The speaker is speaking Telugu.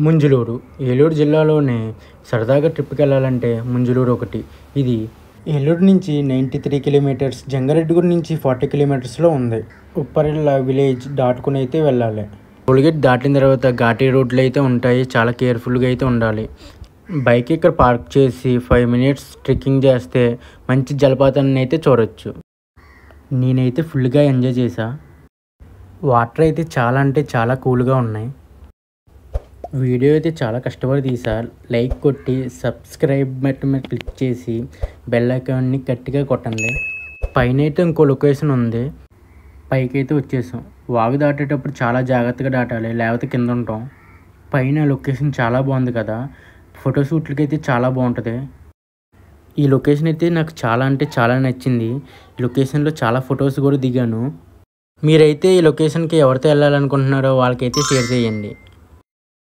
ముంజులూరు ఏలూరు జిల్లాలోనే సరదాగా ట్రిప్కి వెళ్ళాలంటే ముంజులూరు ఒకటి. ఇది ఏలూరు నుంచి 93 కిలోమీటర్స్, జంగారెడ్డిగూడ నుంచి 40 కిలోమీటర్స్లో ఉంది. ఉప్పరిల్ల విలేజ్ దాటుకుని అయితే వెళ్ళాలి. టోల్గేట్ దాటిన తర్వాత ఘాటీ రోడ్లు అయితే ఉంటాయి, చాలా కేర్ఫుల్గా అయితే ఉండాలి. బైక్ ఇక్కడ పార్క్ చేసి 5 మినిట్స్ ట్రెక్కింగ్ చేస్తే మంచి జలపాతాన్ని అయితే చూడవచ్చు. నేనైతే ఫుల్గా ఎంజాయ్ చేశా. వాటర్ అయితే చాలా అంటే చాలా కూల్గా ఉన్నాయి. వీడియో అయితే చాలా కష్టపడి తీసా. లైక్ కొట్టి సబ్స్క్రైబ్ బటన్ మీద క్లిక్ చేసి బెల్ ఐకాన్ని గట్టిగా కొట్టండి. పైన అయితే ఇంకో లొకేషన్ ఉంది, పైకి అయితే వచ్చేసాం. వాగు దాటేటప్పుడు చాలా జాగ్రత్తగా దాటాలి, లేకపోతే కింద ఉంటాం. పైన లొకేషన్ చాలా బాగుంది కదా, ఫోటోషూట్లకి అయితే చాలా బాగుంటుంది. ఈ లొకేషన్ అయితే నాకు చాలా అంటే చాలా నచ్చింది. ఈ లొకేషన్లో చాలా ఫొటోస్ కూడా దిగాను. మీరైతే ఈ లొకేషన్కి ఎవరితో వెళ్ళాలనుకుంటున్నారో వాళ్ళకైతే షేర్ చేయండి.